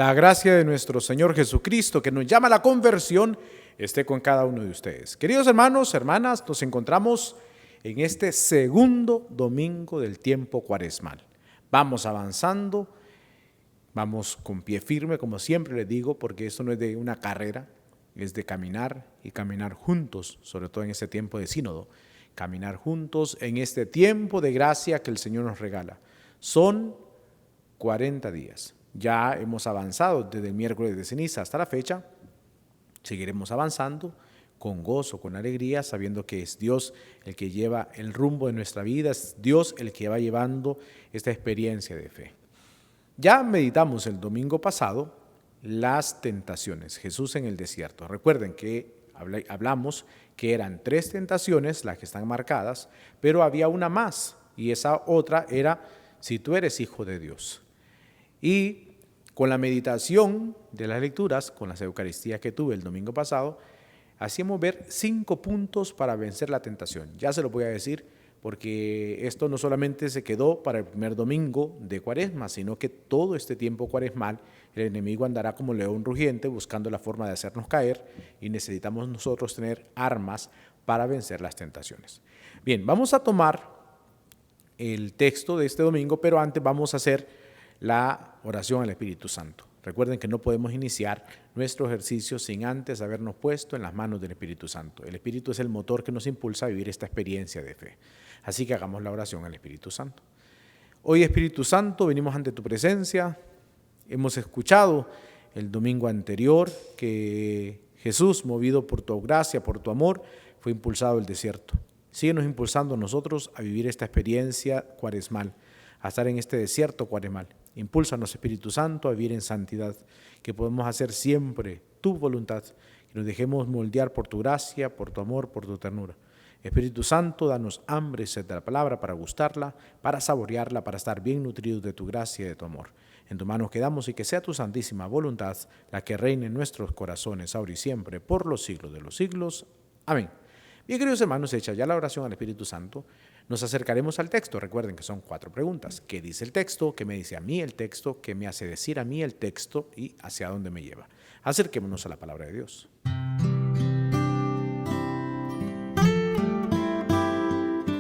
La gracia de nuestro Señor Jesucristo, que nos llama a la conversión, esté con cada uno de ustedes. Queridos hermanos, hermanas, nos encontramos en este segundo domingo del tiempo cuaresmal. Vamos avanzando, vamos con pie firme, como siempre les digo, porque esto no es de una carrera, es de caminar y caminar juntos, sobre todo en este tiempo de sínodo. Caminar juntos en este tiempo de gracia que el Señor nos regala. Son 40 días. Ya hemos avanzado desde el miércoles de ceniza hasta la fecha. Seguiremos avanzando con gozo, con alegría, sabiendo que es Dios el que lleva el rumbo de nuestra vida, es Dios el que va llevando esta experiencia de fe. Ya meditamos el domingo pasado las tentaciones, Jesús en el desierto. Recuerden que hablamos que eran 3 tentaciones las que están marcadas, pero había una más, y esa otra era: si tú eres hijo de Dios. Y con la meditación de las lecturas, con las eucaristías que tuve el domingo pasado, hacíamos ver 5 puntos para vencer la tentación. Ya se lo voy a decir, porque esto no solamente se quedó para el primer domingo de Cuaresma, sino que todo este tiempo cuaresmal el enemigo andará como león rugiente buscando la forma de hacernos caer, y necesitamos nosotros tener armas para vencer las tentaciones. Bien, vamos a tomar el texto de este domingo, pero antes vamos a hacer la oración al Espíritu Santo. Recuerden que no podemos iniciar nuestro ejercicio sin antes habernos puesto en las manos del Espíritu Santo. El Espíritu es el motor que nos impulsa a vivir esta experiencia de fe. Así que hagamos la oración al Espíritu Santo. Hoy, Espíritu Santo, venimos ante tu presencia. Hemos escuchado el domingo anterior que Jesús, movido por tu gracia, por tu amor, fue impulsado al desierto. Síguenos impulsando a nosotros a vivir esta experiencia cuaresmal, a estar en este desierto cuaresmal. Impúlsanos, Espíritu Santo, a vivir en santidad, que podamos hacer siempre tu voluntad, que nos dejemos moldear por tu gracia, por tu amor, por tu ternura. Espíritu Santo, danos hambre y sed de la palabra para gustarla, para saborearla, para estar bien nutridos de tu gracia y de tu amor. En tus manos quedamos, y que sea tu santísima voluntad la que reine en nuestros corazones, ahora y siempre, por los siglos de los siglos. Amén. Bien, queridos hermanos, hecha ya la oración al Espíritu Santo, nos acercaremos al texto. Recuerden que son 4 preguntas. ¿Qué dice el texto? ¿Qué me dice a mí el texto? ¿Qué me hace decir a mí el texto? ¿Y hacia dónde me lleva? Acerquémonos a la palabra de Dios.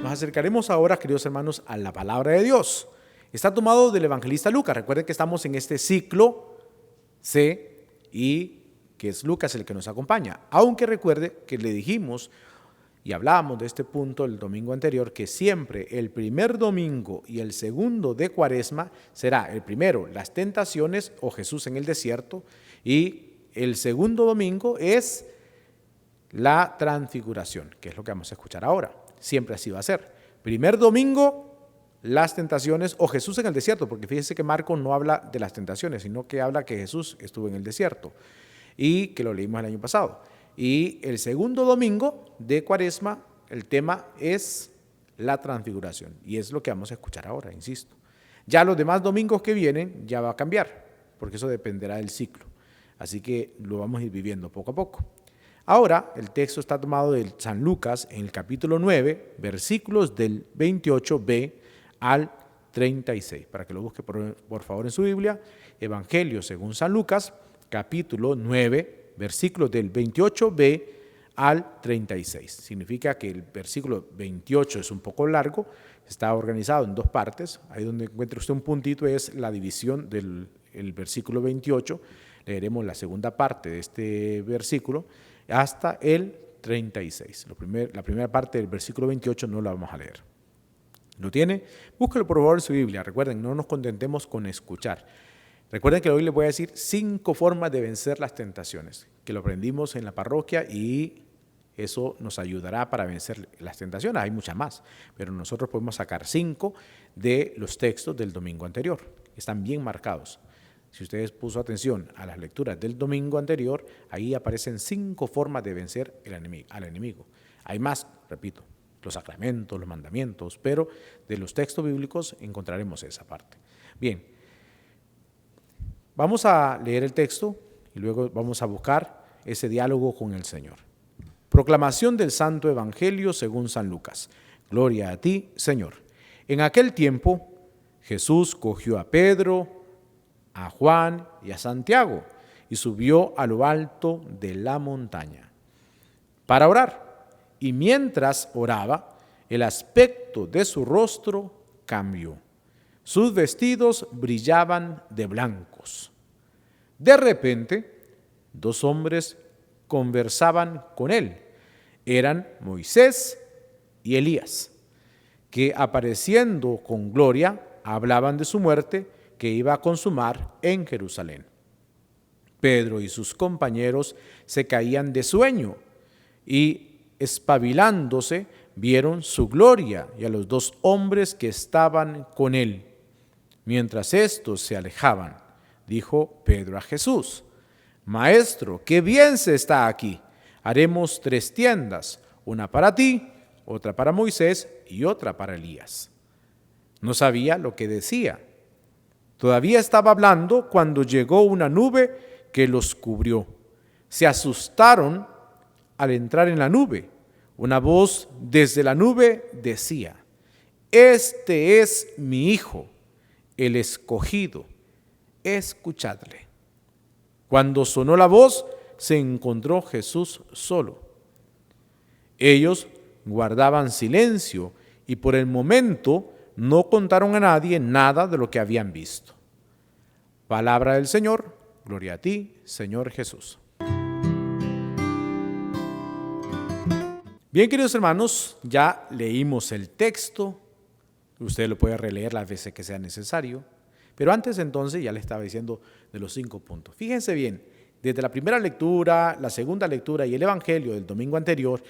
Nos acercaremos ahora, queridos hermanos, a la palabra de Dios. Está tomado del evangelista Lucas. Recuerden que estamos en este ciclo C, y que es Lucas el que nos acompaña. Aunque recuerde que le dijimos y hablábamos de este punto el domingo anterior, que siempre el primer domingo y el segundo de Cuaresma será el primero las tentaciones o Jesús en el desierto, y el segundo domingo es la transfiguración, que es lo que vamos a escuchar ahora. Siempre así va a ser. Primer domingo las tentaciones o Jesús en el desierto, porque fíjese que Marcos no habla de las tentaciones, sino que habla que Jesús estuvo en el desierto, y que lo leímos el año pasado. Y el segundo domingo de Cuaresma, el tema es la transfiguración, y es lo que vamos a escuchar ahora, insisto. Ya los demás domingos que vienen ya va a cambiar, porque eso dependerá del ciclo. Así que lo vamos a ir viviendo poco a poco. Ahora, el texto está tomado de San Lucas en el capítulo 9, versículos del 28b al 36. Para que lo busque por favor en su Biblia, Evangelio según San Lucas, capítulo 9, versículos del 28b al 36. Significa que el versículo 28 es un poco largo, está organizado en 2 partes. Ahí donde encuentra usted un puntito es la división del versículo 28. Leeremos la segunda parte de este versículo hasta el 36. La primera parte del versículo 28 no la vamos a leer. ¿Lo tiene? Búsquelo por favor en su Biblia. Recuerden, no nos contentemos con escuchar. Recuerden que hoy les voy a decir 5 formas de vencer las tentaciones, que lo aprendimos en la parroquia, y eso nos ayudará para vencer las tentaciones. Hay muchas más, pero nosotros podemos sacar 5 de los textos del domingo anterior. Están bien marcados. Si ustedes puso atención a las lecturas del domingo anterior, ahí aparecen 5 formas de vencer al enemigo. Hay más, repito, los sacramentos, los mandamientos, pero de los textos bíblicos encontraremos esa parte. Bien. Vamos a leer el texto y luego vamos a buscar ese diálogo con el Señor. Proclamación del Santo Evangelio según San Lucas. Gloria a ti, Señor. En aquel tiempo, Jesús cogió a Pedro, a Juan y a Santiago y subió a lo alto de la montaña para orar. Y mientras oraba, el aspecto de su rostro cambió. Sus vestidos brillaban de blancos. De repente, dos hombres conversaban con él. Eran Moisés y Elías, que apareciendo con gloria, hablaban de su muerte que iba a consumar en Jerusalén. Pedro y sus compañeros se caían de sueño y, espabilándose, vieron su gloria y a los dos hombres que estaban con él. Mientras estos se alejaban, dijo Pedro a Jesús: Maestro, qué bien se está aquí. Haremos 3 tiendas, una para ti, otra para Moisés y otra para Elías. No sabía lo que decía. Todavía estaba hablando cuando llegó una nube que los cubrió. Se asustaron al entrar en la nube. Una voz desde la nube decía: Este es mi Hijo, el escogido, escuchadle. Cuando sonó la voz, se encontró Jesús solo. Ellos guardaban silencio y por el momento no contaron a nadie nada de lo que habían visto. Palabra del Señor, gloria a ti, Señor Jesús. Bien, queridos hermanos, ya leímos el texto. Usted lo puede releer las veces que sea necesario. Pero antes entonces ya le estaba diciendo de los 5 puntos. Fíjense bien, desde la primera lectura, la segunda lectura y el Evangelio del domingo anterior,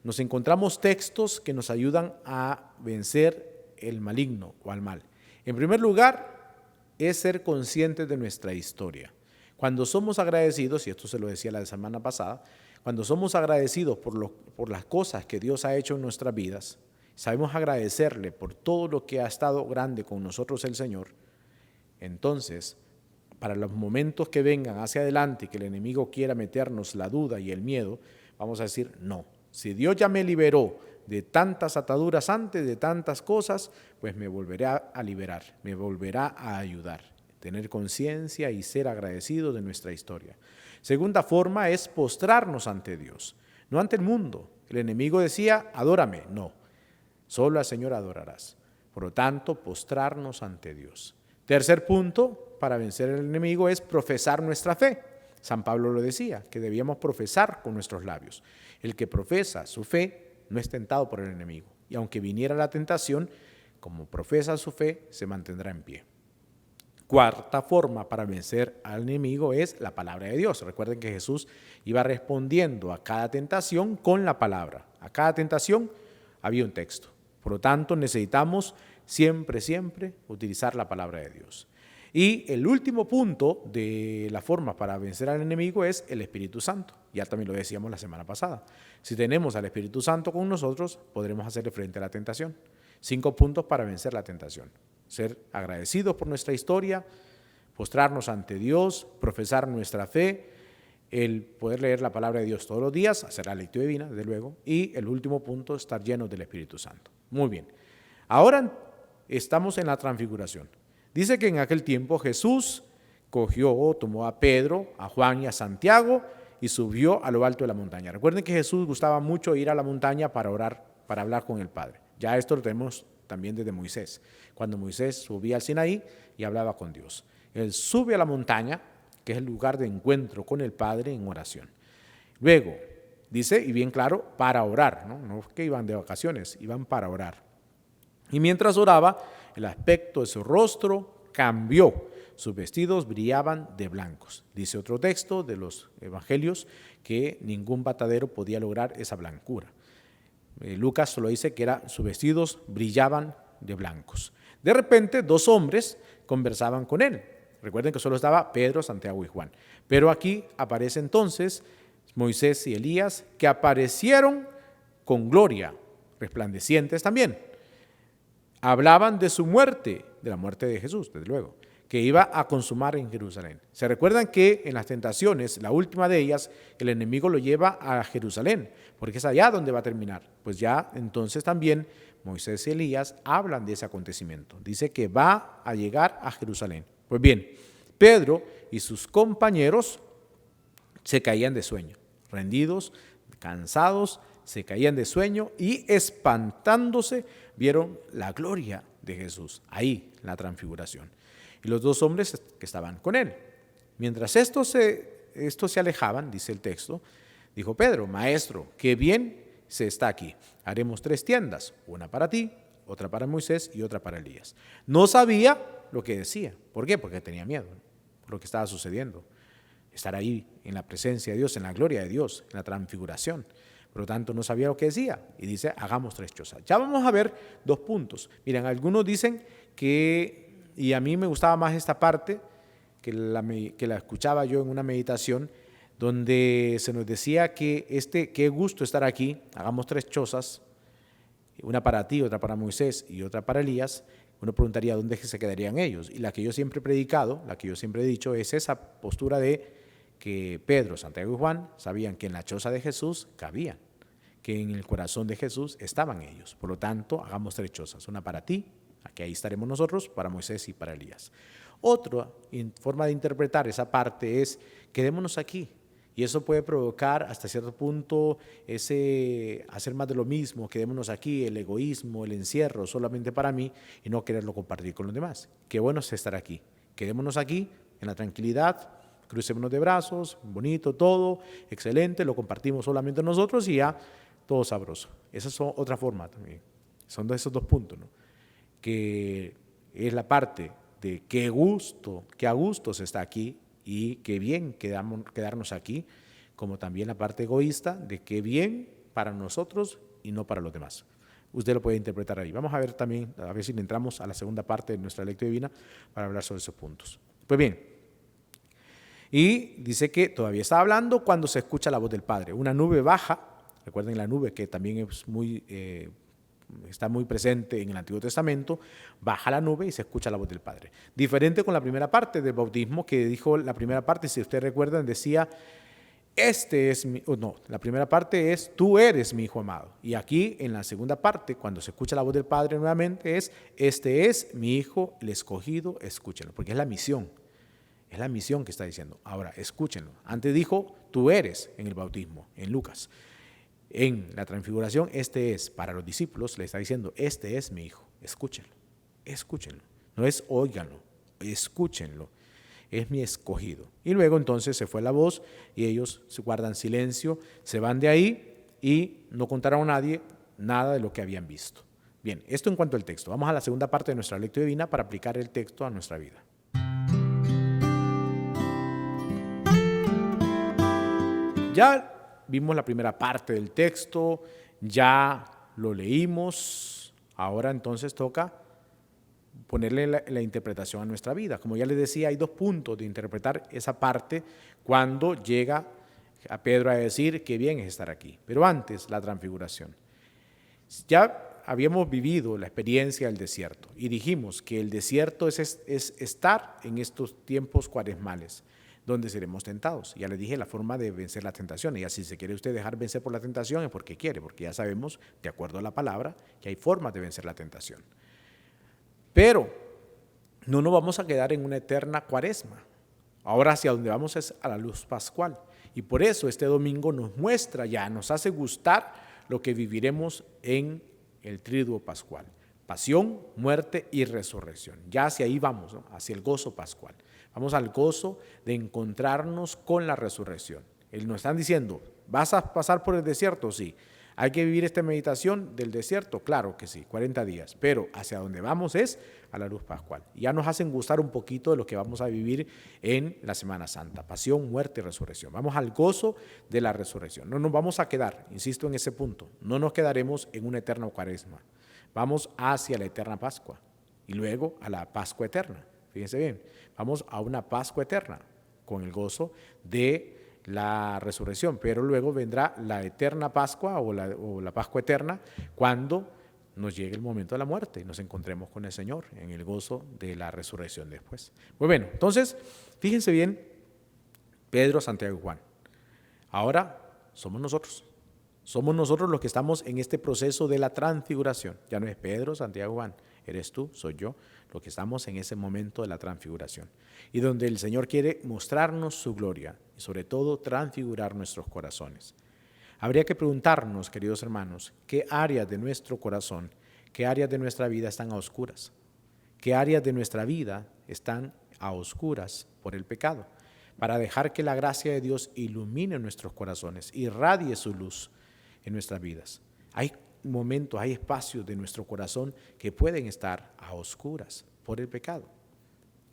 nos encontramos textos que nos ayudan a vencer el maligno o al mal. En primer lugar, es ser conscientes de nuestra historia. Cuando somos agradecidos, y esto se lo decía la semana pasada, cuando somos agradecidos por las cosas que Dios ha hecho en nuestras vidas, sabemos agradecerle por todo lo que ha estado grande con nosotros el Señor, entonces, para los momentos que vengan hacia adelante y que el enemigo quiera meternos la duda y el miedo, vamos a decir no. Si Dios ya me liberó de tantas ataduras antes, de tantas cosas, pues me volverá a liberar, me volverá a ayudar. Tener conciencia y ser agradecidos de nuestra historia. Segunda forma es postrarnos ante Dios, no ante el mundo. El enemigo decía, adórame. No, solo al Señor adorarás. Por lo tanto, postrarnos ante Dios. Tercer punto para vencer al enemigo es profesar nuestra fe. San Pablo lo decía, que debíamos profesar con nuestros labios. El que profesa su fe no es tentado por el enemigo. Y aunque viniera la tentación, como profesa su fe, se mantendrá en pie. Cuarta forma para vencer al enemigo es la palabra de Dios. Recuerden que Jesús iba respondiendo a cada tentación con la palabra. A cada tentación había un texto. Por lo tanto, necesitamos siempre utilizar la palabra de Dios. Y el último punto de la forma para vencer al enemigo es el Espíritu Santo. Ya también lo decíamos la semana pasada. Si tenemos al Espíritu Santo con nosotros, podremos hacerle frente a la tentación. 5 puntos para vencer la tentación. Ser agradecidos por nuestra historia, postrarnos ante Dios, profesar nuestra fe, el poder leer la palabra de Dios todos los días, hacer la lectura divina, desde luego, y el último punto, estar llenos del Espíritu Santo. Muy bien. Ahora estamos en la transfiguración. Dice que en aquel tiempo Jesús tomó a Pedro, a Juan y a Santiago y subió a lo alto de la montaña. Recuerden que Jesús gustaba mucho ir a la montaña para orar, para hablar con el Padre. Ya esto lo tenemos también desde Moisés. Cuando Moisés subía al Sinaí y hablaba con Dios. Él sube a la montaña, que es el lugar de encuentro con el Padre en oración. Luego, dice, y bien claro, para orar, no que iban de vacaciones, iban para orar. Y mientras oraba, el aspecto de su rostro cambió, sus vestidos brillaban de blancos. Dice otro texto de los evangelios que ningún batadero podía lograr esa blancura. Lucas solo dice que sus vestidos brillaban de blancos. De repente, 2 hombres conversaban con él. Recuerden que solo estaba Pedro, Santiago y Juan. Pero aquí aparece entonces Moisés y Elías, que aparecieron con gloria, resplandecientes también. Hablaban de su muerte, de la muerte de Jesús, desde luego, que iba a consumar en Jerusalén. Se recuerdan que en las tentaciones, la última de ellas, el enemigo lo lleva a Jerusalén, porque es allá donde va a terminar. Pues ya entonces también Moisés y Elías hablan de ese acontecimiento. Dice que va a llegar a Jerusalén. Pues bien, Pedro y sus compañeros se caían de sueño, rendidos, cansados, se caían de sueño y espantándose vieron la gloria de Jesús, ahí en la transfiguración. Y los dos hombres que estaban con él. Mientras estos se alejaban, dice el texto, dijo Pedro: Maestro, qué bien se está aquí. Haremos 3 tiendas, una para ti, otra para Moisés y otra para Elías. No sabía lo que decía. ¿Por qué? Porque tenía miedo por lo que estaba sucediendo. Estar ahí en la presencia de Dios, en la gloria de Dios, en la transfiguración. Por lo tanto, no sabía lo que decía. Y dice: hagamos 3 chozas. Ya vamos a ver 2 puntos. Miren, algunos dicen que, y a mí me gustaba más esta parte, que la escuchaba yo en una meditación, donde se nos decía que qué gusto estar aquí, hagamos 3 chozas, una para ti, otra para Moisés y otra para Elías. Uno preguntaría dónde se quedarían ellos. Y la que yo siempre he predicado, la que yo siempre he dicho, es esa postura de que Pedro, Santiago y Juan sabían que en la choza de Jesús cabían, que en el corazón de Jesús estaban ellos. Por lo tanto, hagamos 3 chozas, una para ti, aquí ahí estaremos nosotros, para Moisés y para Elías. Otra forma de interpretar esa parte es: quedémonos aquí. Y eso puede provocar hasta cierto punto ese hacer más de lo mismo, quedémonos aquí, el egoísmo, el encierro solamente para mí y no quererlo compartir con los demás. Qué bueno es estar aquí. Quedémonos aquí en la tranquilidad, crucémonos de brazos, bonito todo, excelente, lo compartimos solamente nosotros y ya todo sabroso. Esa es otra forma también. Son de esos 2 puntos, ¿no? Que es la parte de qué a gusto se está aquí y qué bien quedarnos aquí, como también la parte egoísta de qué bien para nosotros y no para los demás. Usted lo puede interpretar ahí. Vamos a ver también, a ver si le entramos a la segunda parte de nuestra lectura divina para hablar sobre esos puntos. Pues bien, y dice que todavía está hablando cuando se escucha la voz del Padre. Una nube baja, recuerden la nube que también es está muy presente en el Antiguo Testamento, baja la nube y se escucha la voz del Padre. Diferente con la primera parte del bautismo, que dijo la primera parte, si ustedes recuerdan, decía: la primera parte es: tú eres mi hijo amado. Y aquí en la segunda parte, cuando se escucha la voz del Padre nuevamente, es: este es mi hijo, el escogido, escúchenlo, porque es la misión que está diciendo. Ahora, escúchenlo. Antes dijo: tú eres, en el bautismo, en Lucas. En la transfiguración, este es, para los discípulos, le está diciendo: este es mi hijo, escúchenlo, escúchenlo. No es óiganlo, escúchenlo, es mi escogido. Y luego entonces se fue la voz y ellos se guardan silencio, se van de ahí y no contaron a nadie nada de lo que habían visto. Bien, esto en cuanto al texto. Vamos a la segunda parte de nuestra lectura divina para aplicar el texto a nuestra vida. Ya vimos la primera parte del texto, ya lo leímos, ahora entonces toca ponerle la interpretación a nuestra vida. Como ya les decía, hay 2 puntos de interpretar esa parte cuando llega a Pedro a decir qué bien es estar aquí. Pero antes, la transfiguración. Ya habíamos vivido la experiencia del desierto y dijimos que el desierto es estar en estos tiempos cuaresmales, donde seremos tentados. Ya les dije la forma de vencer la tentación. Y así, si se quiere usted dejar vencer por la tentación, es porque quiere, porque ya sabemos, de acuerdo a la palabra, que hay formas de vencer la tentación. Pero no nos vamos a quedar en una eterna cuaresma. Ahora hacia donde vamos es a la luz pascual. Y por eso este domingo nos muestra ya, nos hace gustar lo que viviremos en el triduo pascual. Pasión, muerte y resurrección. Ya hacia ahí vamos, ¿no? Hacia el gozo pascual. Vamos al gozo de encontrarnos con la resurrección. Nos están diciendo: ¿vas a pasar por el desierto? Sí. ¿Hay que vivir esta meditación del desierto? Claro que sí, 40 días. Pero hacia donde vamos es a la luz pascual. Ya nos hacen gustar un poquito de lo que vamos a vivir en la Semana Santa. Pasión, muerte y resurrección. Vamos al gozo de la resurrección. No nos vamos a quedar, insisto en ese punto, no nos quedaremos en una eterna cuaresma. Vamos hacia la eterna Pascua y luego a la Pascua eterna. Fíjense bien, vamos a una Pascua eterna con el gozo de la resurrección, pero luego vendrá la eterna Pascua o la Pascua eterna cuando nos llegue el momento de la muerte y nos encontremos con el Señor en el gozo de la resurrección después. Muy bueno, entonces, fíjense bien, Pedro, Santiago y Juan. Ahora somos nosotros los que estamos en este proceso de la transfiguración. Ya no es Pedro, Santiago y Juan, eres tú, soy yo, lo que estamos en ese momento de la transfiguración. Y donde el Señor quiere mostrarnos su gloria y sobre todo transfigurar nuestros corazones. Habría que preguntarnos, queridos hermanos, qué áreas de nuestro corazón, qué áreas de nuestra vida están a oscuras, qué áreas de nuestra vida están a oscuras por el pecado, para dejar que la gracia de Dios ilumine nuestros corazones, irradie su luz en nuestras vidas. Hay momentos, hay espacios de nuestro corazón que pueden estar a oscuras por el pecado.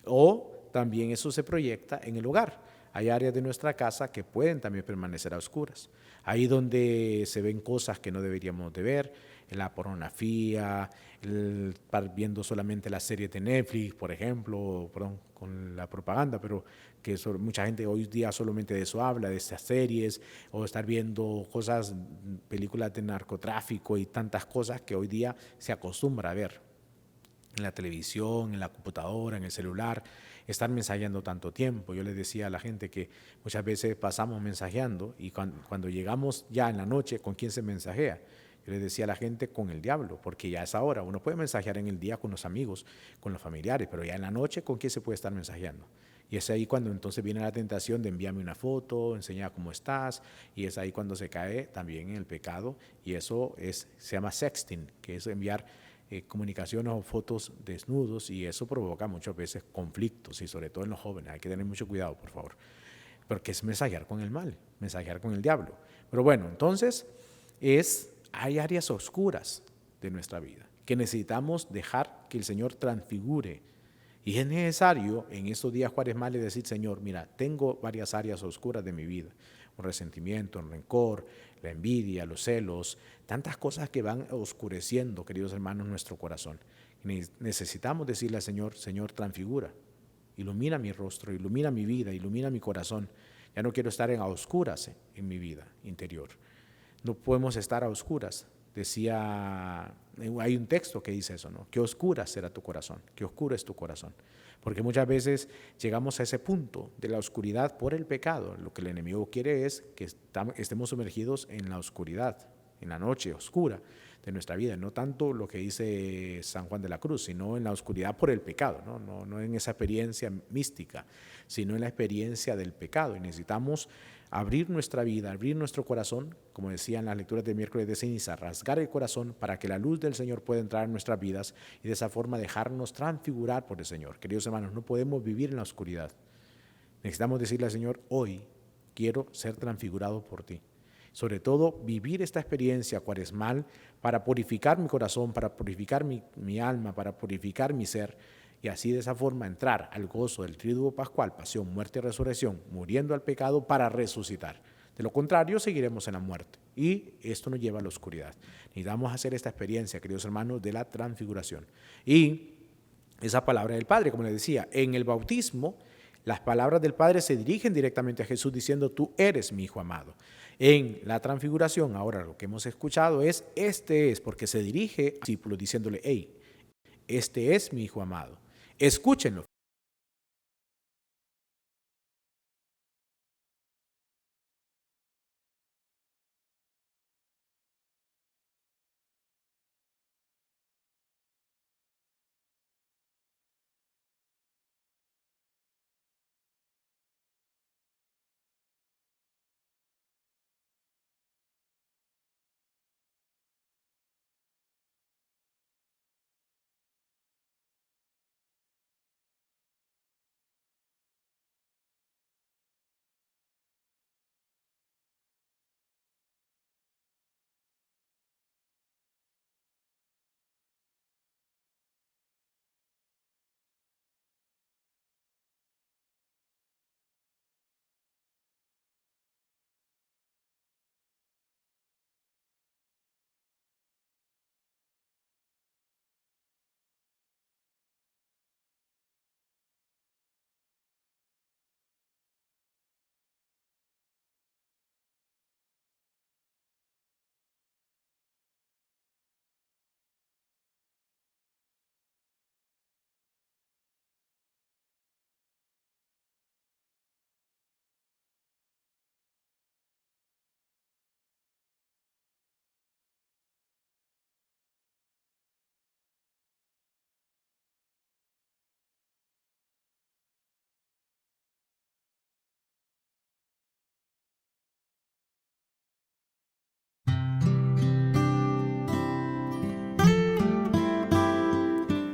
O también eso se proyecta en el hogar. Hay áreas de nuestra casa que pueden también permanecer a oscuras. Ahí donde se ven cosas que no deberíamos de ver, la pornografía, estar viendo solamente las series de Netflix, por ejemplo, perdón, con la propaganda, pero que mucha gente hoy día solamente de eso habla, de esas series, o estar viendo cosas, películas de narcotráfico y tantas cosas que hoy día se acostumbra a ver en la televisión, en la computadora, en el celular, estar mensajeando tanto tiempo. Yo les decía a la gente que muchas veces pasamos mensajeando y cuando llegamos ya en la noche, ¿con quién se mensajea? Yo les decía a la gente con el diablo, porque ya es ahora. Uno puede mensajear en el día con los amigos, con los familiares, pero ya en la noche, ¿con quién se puede estar mensajeando? Y es ahí cuando entonces viene la tentación de envíame una foto, enseñar cómo estás, y es ahí cuando se cae también en el pecado, y eso se llama sexting, que es enviar comunicaciones o fotos desnudos, y eso provoca muchas veces conflictos y sobre todo en los jóvenes. Hay que tener mucho cuidado, por favor, porque es mensajear con el mal, mensajear con el diablo. Pero bueno, entonces hay áreas oscuras de nuestra vida que necesitamos dejar que el Señor transfigure. Y es necesario en estos días cuaresmales decir, Señor, mira, tengo varias áreas oscuras de mi vida, un resentimiento, un rencor, la envidia, los celos, tantas cosas que van oscureciendo, queridos hermanos, nuestro corazón. Necesitamos decirle al Señor, Señor, transfigura, ilumina mi rostro, ilumina mi vida, ilumina mi corazón. Ya no quiero estar a oscuras en mi vida interior. No podemos estar a oscuras. Decía, hay un texto que dice eso, ¿no? Qué oscura será tu corazón, qué oscuro es tu corazón. Porque muchas veces llegamos a ese punto de la oscuridad por el pecado. Lo que el enemigo quiere es que estemos sumergidos en la oscuridad, en la noche oscura de nuestra vida. No tanto lo que dice San Juan de la Cruz, sino en la oscuridad por el pecado, no en esa experiencia mística, sino en la experiencia del pecado. Y necesitamos abrir nuestra vida, abrir nuestro corazón, como decían las lecturas de miércoles de ceniza, rasgar el corazón para que la luz del Señor pueda entrar en nuestras vidas y de esa forma dejarnos transfigurar por el Señor. Queridos hermanos, no podemos vivir en la oscuridad. Necesitamos decirle al Señor, hoy quiero ser transfigurado por ti. Sobre todo, vivir esta experiencia cuaresmal para purificar mi corazón, para purificar mi alma, para purificar mi ser, y así de esa forma entrar al gozo del tríduo pascual, pasión, muerte y resurrección, muriendo al pecado para resucitar. De lo contrario, seguiremos en la muerte y esto nos lleva a la oscuridad. Necesitamos hacer esta experiencia, queridos hermanos, de la transfiguración. Y esa palabra del Padre, como les decía, en el bautismo, las palabras del Padre se dirigen directamente a Jesús diciendo, tú eres mi Hijo amado. En la transfiguración, ahora lo que hemos escuchado es, este es, porque se dirige al discípulo diciéndole, hey, este es mi Hijo amado. Escúchenlo.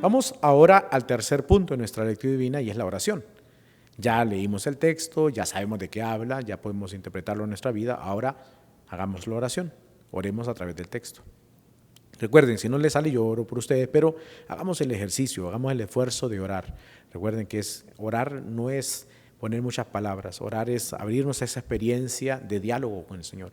Vamos ahora al tercer punto de nuestra lectura divina y es la oración. Ya leímos el texto, ya sabemos de qué habla, ya podemos interpretarlo en nuestra vida. Ahora hagamos la oración, oremos a través del texto. Recuerden, si no les sale yo oro por ustedes, pero hagamos el ejercicio, hagamos el esfuerzo de orar. Recuerden que orar no es poner muchas palabras, orar es abrirnos a esa experiencia de diálogo con el Señor.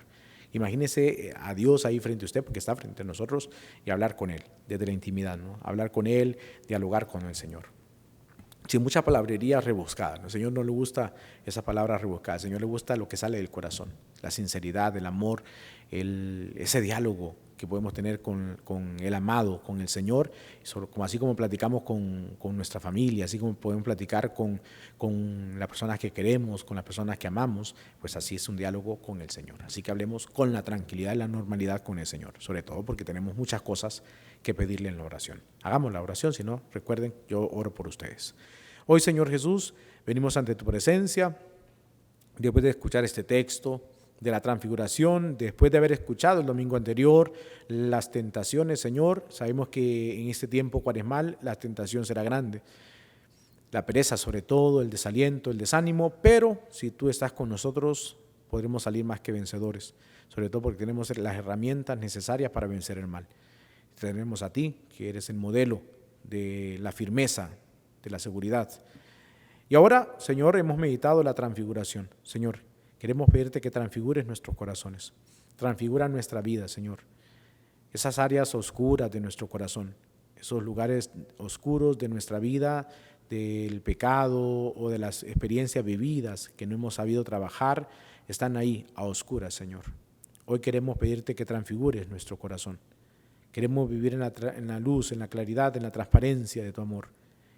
Imagínese a Dios ahí frente a usted, porque está frente a nosotros, y hablar con Él, desde la intimidad, ¿no? Hablar con Él, dialogar con el Señor. Sin mucha palabrería rebuscada, ¿no? Al Señor no le gusta esa palabra rebuscada, al Señor le gusta lo que sale del corazón, la sinceridad, el amor, ese diálogo que podemos tener con el amado, con el Señor, así como platicamos con nuestra familia, así como podemos platicar con las personas que queremos, con las personas que amamos, pues así es un diálogo con el Señor. Así que hablemos con la tranquilidad y la normalidad con el Señor, sobre todo porque tenemos muchas cosas que pedirle en la oración. Hagamos la oración, si no, recuerden, yo oro por ustedes. Hoy, Señor Jesús, venimos ante tu presencia, después de escuchar este texto de la transfiguración, después de haber escuchado el domingo anterior las tentaciones, Señor. Sabemos que en este tiempo cuaresmal la tentación será grande, la pereza sobre todo, el desaliento, el desánimo, pero si tú estás con nosotros podremos salir más que vencedores, sobre todo porque tenemos las herramientas necesarias para vencer el mal. Tenemos a ti, que eres el modelo de la firmeza, de la seguridad. Y ahora, Señor, hemos meditado la transfiguración. Señor, queremos pedirte que transfigures nuestros corazones, transfigura nuestra vida, Señor. Esas áreas oscuras de nuestro corazón, esos lugares oscuros de nuestra vida, del pecado o de las experiencias vividas que no hemos sabido trabajar, están ahí a oscuras, Señor. Hoy queremos pedirte que transfigures nuestro corazón. Queremos vivir en la luz, en la claridad, en la transparencia de tu amor.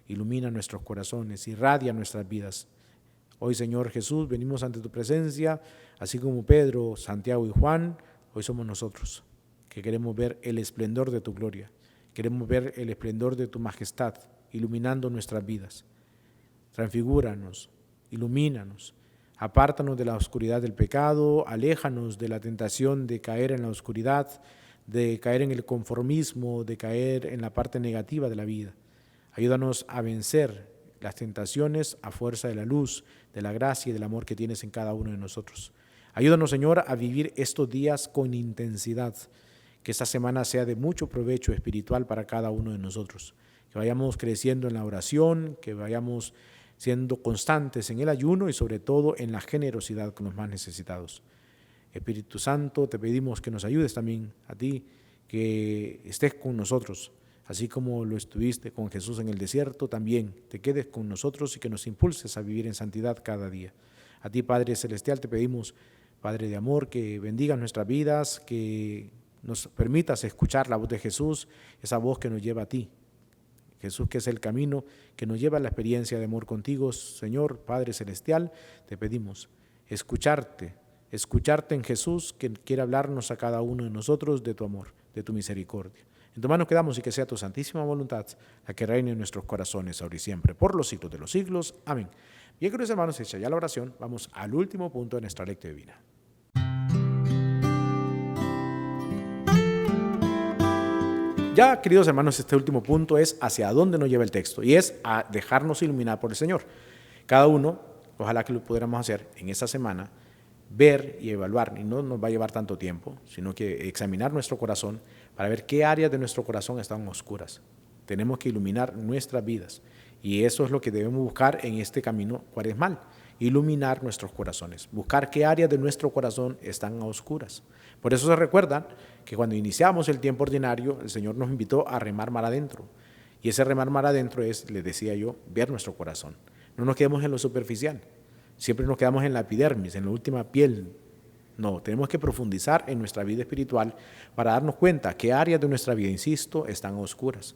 Ilumina nuestros corazones, irradia nuestras vidas. Hoy, Señor Jesús, venimos ante tu presencia, así como Pedro, Santiago y Juan, hoy somos nosotros, que queremos ver el esplendor de tu gloria, queremos ver el esplendor de tu majestad, iluminando nuestras vidas. Transfigúranos, ilumínanos, apártanos de la oscuridad del pecado, aléjanos de la tentación de caer en la oscuridad, de caer en el conformismo, de caer en la parte negativa de la vida. Ayúdanos a vencer las tentaciones a fuerza de la luz, de la gracia y del amor que tienes en cada uno de nosotros. Ayúdanos, Señor, a vivir estos días con intensidad, que esta semana sea de mucho provecho espiritual para cada uno de nosotros, que vayamos creciendo en la oración, que vayamos siendo constantes en el ayuno y sobre todo en la generosidad con los más necesitados. Espíritu Santo, te pedimos que nos ayudes también a ti, que estés con nosotros, así como lo estuviste con Jesús en el desierto, también te quedes con nosotros y que nos impulses a vivir en santidad cada día. A ti, Padre Celestial, te pedimos, Padre de amor, que bendigas nuestras vidas, que nos permitas escuchar la voz de Jesús, esa voz que nos lleva a ti. Jesús, que es el camino que nos lleva a la experiencia de amor contigo. Señor, Padre Celestial, te pedimos escucharte en Jesús, que quiere hablarnos a cada uno de nosotros de tu amor, de tu misericordia. En tu mano quedamos y que sea tu santísima voluntad la que reine en nuestros corazones ahora y siempre, por los siglos de los siglos. Amén. Bien, queridos hermanos, hecha ya la oración, vamos al último punto de nuestra lectura divina. Ya, queridos hermanos, este último punto es hacia dónde nos lleva el texto y es a dejarnos iluminar por el Señor. Cada uno, ojalá que lo pudiéramos hacer en esta semana, ver y evaluar, y no nos va a llevar tanto tiempo, sino que examinar nuestro corazón para ver qué áreas de nuestro corazón están oscuras. Tenemos que iluminar nuestras vidas y eso es lo que debemos buscar en este camino cuaresmal, iluminar nuestros corazones, buscar qué áreas de nuestro corazón están a oscuras. Por eso se recuerdan que cuando iniciamos el tiempo ordinario, el Señor nos invitó a remar mar adentro, y ese remar mar adentro es, les decía yo, ver nuestro corazón. No nos quedemos en lo superficial. Siempre nos quedamos en la epidermis, en la última piel. No, tenemos que profundizar en nuestra vida espiritual para darnos cuenta qué áreas de nuestra vida, insisto, están oscuras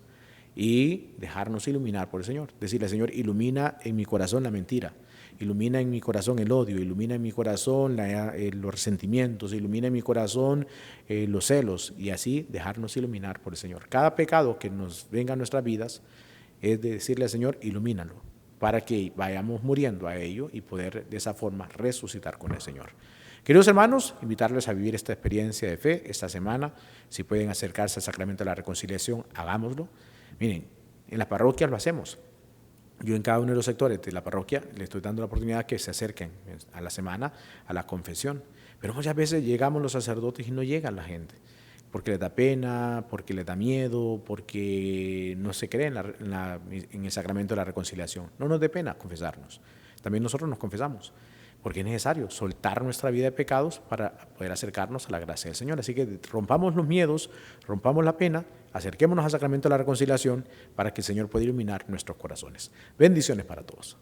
y dejarnos iluminar por el Señor. Decirle, Señor, ilumina en mi corazón la mentira, ilumina en mi corazón el odio, ilumina en mi corazón los resentimientos, ilumina en mi corazón los celos y así dejarnos iluminar por el Señor. Cada pecado que nos venga a nuestras vidas es de decirle al Señor, ilumínalo, para que vayamos muriendo a ello y poder de esa forma resucitar con el Señor. Queridos hermanos, invitarles a vivir esta experiencia de fe esta semana. Si pueden acercarse al sacramento de la reconciliación, hagámoslo. Miren, En las parroquias lo hacemos. Yo en cada uno de los sectores de la parroquia le estoy dando la oportunidad que se acerquen a la semana a la confesión. Pero muchas veces llegamos los sacerdotes y no llega la gente, porque les da pena, porque les da miedo, porque no se cree en el sacramento de la reconciliación. No nos dé pena confesarnos. También nosotros nos confesamos, porque es necesario soltar nuestra vida de pecados para poder acercarnos a la gracia del Señor. Así que rompamos los miedos, rompamos la pena, acerquémonos al sacramento de la reconciliación para que el Señor pueda iluminar nuestros corazones. Bendiciones para todos.